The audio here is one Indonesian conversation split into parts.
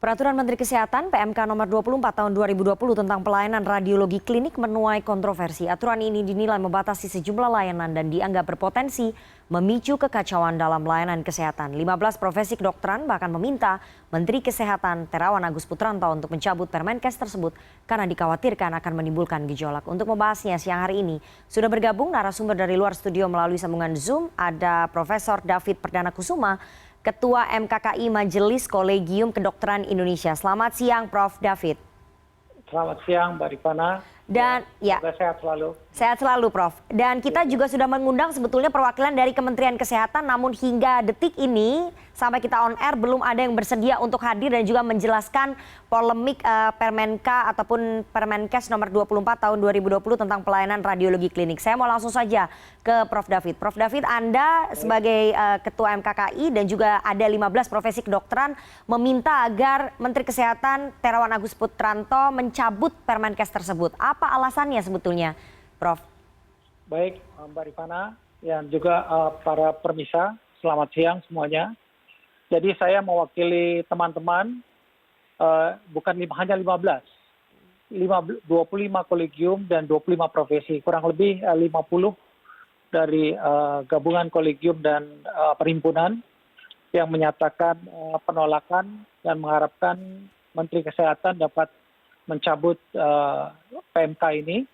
Peraturan Menteri Kesehatan PMK nomor 24 tahun 2020 tentang pelayanan radiologi klinik menuai kontroversi. Aturan ini dinilai membatasi sejumlah layanan dan dianggap berpotensi memicu kekacauan dalam layanan kesehatan. 15 profesi kedokteran bahkan meminta Menteri Kesehatan Terawan Agus Putranto untuk mencabut Permenkes tersebut karena dikhawatirkan akan menimbulkan gejolak. Untuk membahasnya siang hari ini sudah bergabung narasumber dari luar studio melalui sambungan Zoom, ada Profesor David Perdana Kusuma, Ketua MKKI Majelis Kolegium Kedokteran Indonesia. Selamat siang, Prof. David. Selamat siang, Mbak Rifana. Dan ya, sehat selalu. Sehat selalu, Prof. Dan kita juga sudah mengundang sebetulnya perwakilan dari Kementerian Kesehatan, namun hingga detik ini sampai kita on air belum ada yang bersedia untuk hadir dan juga menjelaskan polemik Permenka ataupun Permenkes nomor 24 tahun 2020 tentang pelayanan radiologi klinik. Saya mau langsung saja ke Prof. David. Prof. David, Anda sebagai Ketua MKKI dan juga ada 15 profesi kedokteran meminta agar Menteri Kesehatan Terawan Agus Putranto mencabut Permenkes tersebut. Apa alasannya sebetulnya, Prof? Baik, Mbak Rifana, dan juga para permisa, selamat siang semuanya. Jadi saya mewakili teman-teman, bukan hanya 15, 25 kolegium dan 25 profesi, kurang lebih 50 dari gabungan kolegium dan perhimpunan yang menyatakan penolakan dan mengharapkan Menteri Kesehatan dapat mencabut PMK ini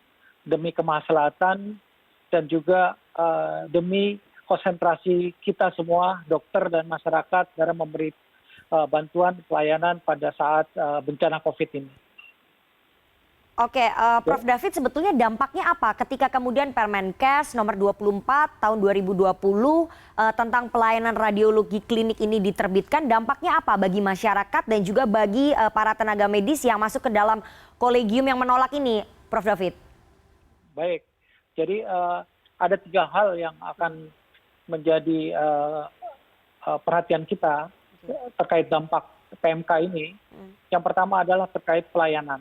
demi kemaslahatan dan juga demi konsentrasi kita semua dokter dan masyarakat dalam memberi bantuan pelayanan pada saat bencana COVID ini. Oke, Prof. David, sebetulnya dampaknya apa ketika kemudian Permenkes nomor 24 tahun 2020 tentang pelayanan radiologi klinik ini diterbitkan? Dampaknya apa bagi masyarakat dan juga bagi para tenaga medis yang masuk ke dalam kolegium yang menolak ini, Prof. David? Baik, jadi ada 3 hal yang akan menjadi perhatian kita terkait dampak PMK ini. Yang pertama adalah terkait pelayanan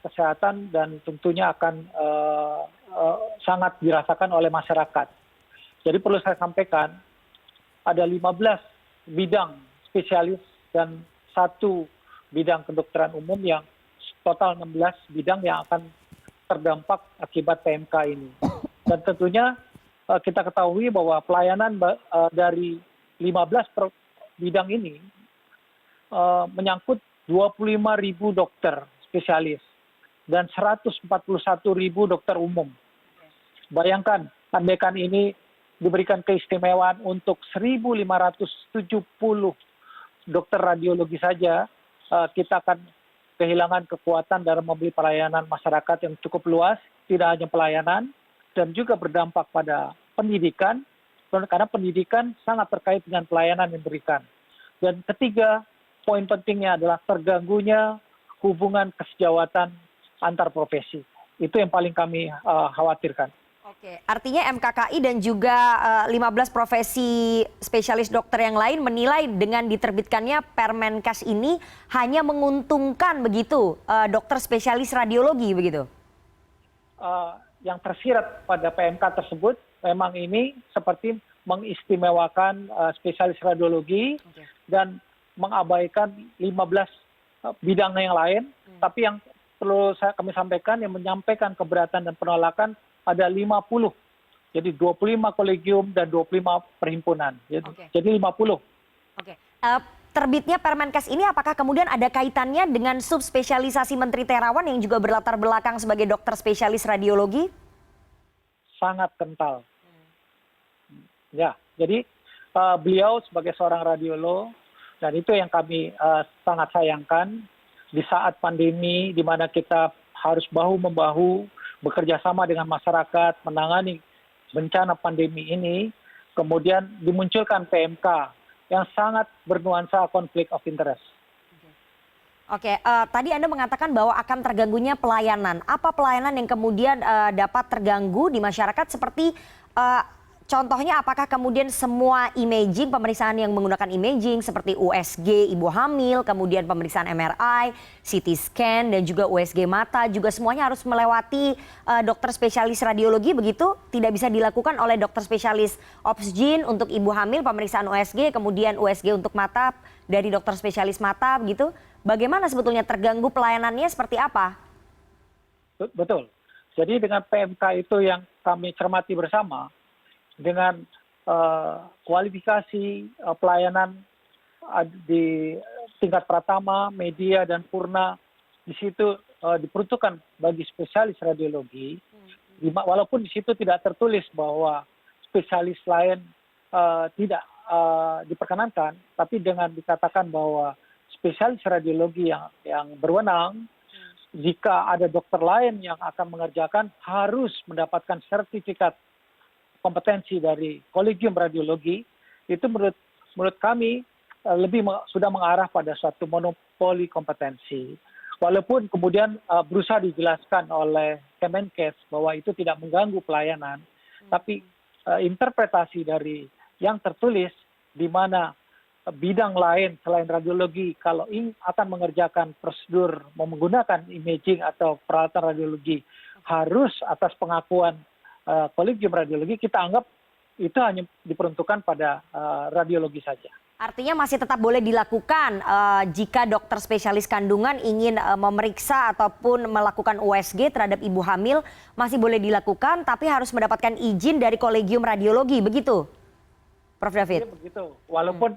kesehatan dan tentunya akan sangat dirasakan oleh masyarakat. Jadi perlu saya sampaikan, ada 15 bidang spesialis dan 1 bidang kedokteran umum yang total 16 bidang yang akan terdampak akibat PMK ini. Dan tentunya kita ketahui bahwa pelayanan dari 15 bidang ini menyangkut 25.000 dokter spesialis dan 141.000 dokter umum. Bayangkan, andaikan ini diberikan keistimewaan untuk 1.570 dokter radiologi saja, kita akan kehilangan kekuatan dalam memberi pelayanan masyarakat yang cukup luas, tidak hanya pelayanan, dan juga berdampak pada pendidikan, karena pendidikan sangat terkait dengan pelayanan yang diberikan. Dan ketiga, poin pentingnya adalah terganggunya hubungan kesejawatan antar profesi. Itu yang paling kami khawatirkan. Oke, artinya MKKI dan juga 15 profesi spesialis dokter yang lain menilai dengan diterbitkannya Permenkes ini hanya menguntungkan begitu dokter spesialis radiologi begitu? Yang tersirat pada PMK tersebut memang ini seperti mengistimewakan spesialis radiologi dan mengabaikan 15 bidang yang lain, tapi yang perlu kami sampaikan yang menyampaikan keberatan dan penolakan ada 50. Jadi 25 kolegium dan 25 perhimpunan. Jadi 50. Oke. Terbitnya Permenkes ini apakah kemudian ada kaitannya dengan subspesialisasi Menteri Terawan yang juga berlatar belakang sebagai dokter spesialis radiologi? Sangat kental. Ya, jadi beliau sebagai seorang radiolog, dan itu yang kami sangat sayangkan di saat pandemi di mana kita harus bahu-membahu bekerja sama dengan masyarakat menangani bencana pandemi ini, kemudian dimunculkan PMK yang sangat bernuansa konflik of interest. Oke, tadi Anda mengatakan bahwa akan terganggunya pelayanan. Apa pelayanan yang kemudian dapat terganggu di masyarakat seperti contohnya apakah kemudian semua imaging, pemeriksaan yang menggunakan imaging seperti USG ibu hamil, kemudian pemeriksaan MRI, CT scan dan juga USG mata juga semuanya harus melewati dokter spesialis radiologi begitu? Tidak bisa dilakukan oleh dokter spesialis obsgin untuk ibu hamil pemeriksaan USG, kemudian USG untuk mata dari dokter spesialis mata begitu. Bagaimana sebetulnya terganggu pelayanannya seperti apa? Betul. Jadi dengan PMK itu yang kami cermati bersama, dengan kualifikasi pelayanan di tingkat pratama, media, dan purna, di situ diperuntukkan bagi spesialis radiologi, walaupun di situ tidak tertulis bahwa spesialis lain tidak diperkenankan, tapi dengan dikatakan bahwa spesialis radiologi yang berwenang, jika ada dokter lain yang akan mengerjakan, harus mendapatkan sertifikat kompetensi dari Kolegium Radiologi. Itu menurut kami sudah mengarah pada suatu monopoli kompetensi. Walaupun kemudian berusaha dijelaskan oleh Kemenkes bahwa itu tidak mengganggu pelayanan, tapi interpretasi dari yang tertulis di mana bidang lain selain radiologi kalau akan mengerjakan prosedur menggunakan imaging atau peralatan radiologi harus atas pengakuan Kolegium Radiologi, kita anggap itu hanya diperuntukkan pada radiologi saja. Artinya masih tetap boleh dilakukan jika dokter spesialis kandungan ingin memeriksa ataupun melakukan USG terhadap ibu hamil, masih boleh dilakukan tapi harus mendapatkan izin dari Kolegium Radiologi, begitu Prof. David? Begitu, walaupun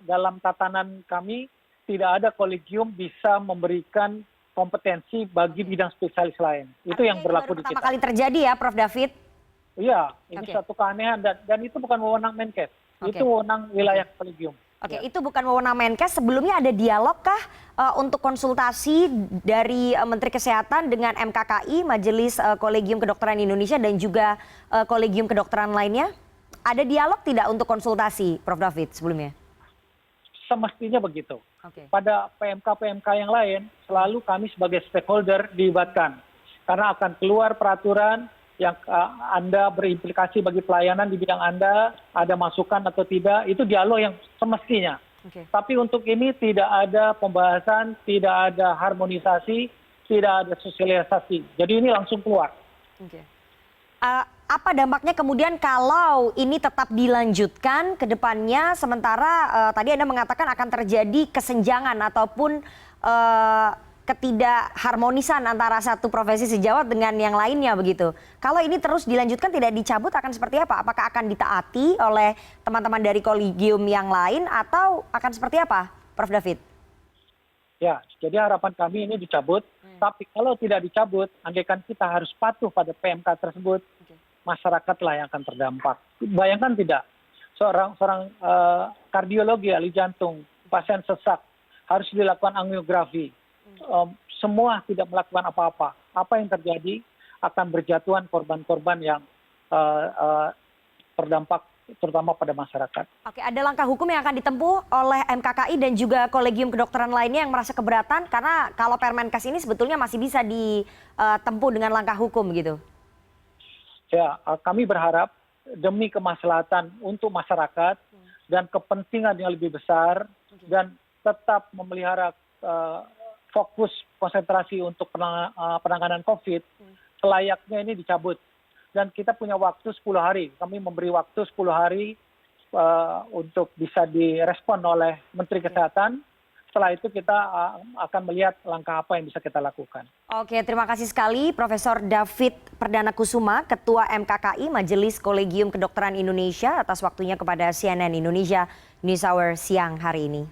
dalam tatanan kami tidak ada kolegium bisa memberikan kompetensi bagi bidang spesialis lain. Itu yang berlaku di kita. Pertama kali terjadi ya Prof. David? Iya, ini satu keanehan dan itu bukan wewenang Menkes. Itu wewenang wilayah kolegium. Oke, itu bukan wewenang Menkes. Sebelumnya ada dialog kah untuk konsultasi dari Menteri Kesehatan dengan MKKI, Majelis Kolegium Kedokteran Indonesia dan juga Kolegium Kedokteran lainnya? Ada dialog tidak untuk konsultasi, Prof. David, sebelumnya? Semestinya begitu. Pada PMK-PMK yang lain, selalu kami sebagai stakeholder dilibatkan. Karena akan keluar peraturan yang Anda berimplikasi bagi pelayanan di bidang Anda, ada masukan atau tidak, itu dialog yang semestinya. Tapi untuk ini tidak ada pembahasan, tidak ada harmonisasi, tidak ada sosialisasi. Jadi ini langsung keluar. Apa dampaknya kemudian kalau ini tetap dilanjutkan ke depannya, sementara tadi Anda mengatakan akan terjadi kesenjangan ataupun ketidakharmonisan antara satu profesi sejawat dengan yang lainnya begitu. Kalau ini terus dilanjutkan tidak dicabut akan seperti apa? Apakah akan ditaati oleh teman-teman dari kolegium yang lain atau akan seperti apa, Prof. David? Ya, jadi harapan kami ini dicabut. Tapi kalau tidak dicabut, andaikan kita harus patuh pada PMK tersebut, masyarakatlah yang akan terdampak. Bayangkan tidak, seorang kardiologi ahli jantung, pasien sesak, harus dilakukan angiografi. Semua tidak melakukan apa-apa. Apa yang terjadi akan berjatuhan korban-korban yang terdampak terutama pada masyarakat. Oke, ada langkah hukum yang akan ditempuh oleh MKKI dan juga Kolegium Kedokteran lainnya yang merasa keberatan karena kalau Permenkes ini sebetulnya masih bisa ditempuh dengan langkah hukum gitu. Ya, kami berharap demi kemaslahatan untuk masyarakat dan kepentingan yang lebih besar dan tetap memelihara fokus konsentrasi untuk penanganan COVID, selayaknya ini dicabut. Dan kita punya waktu 10 hari. Kami memberi waktu 10 hari untuk bisa direspon oleh Menteri Kesehatan. Setelah itu kita akan melihat langkah apa yang bisa kita lakukan. Oke, terima kasih sekali Profesor David Perdana Kusuma, Ketua MKKI Majelis Kolegium Kedokteran Indonesia atas waktunya kepada CNN Indonesia News Hour siang hari ini.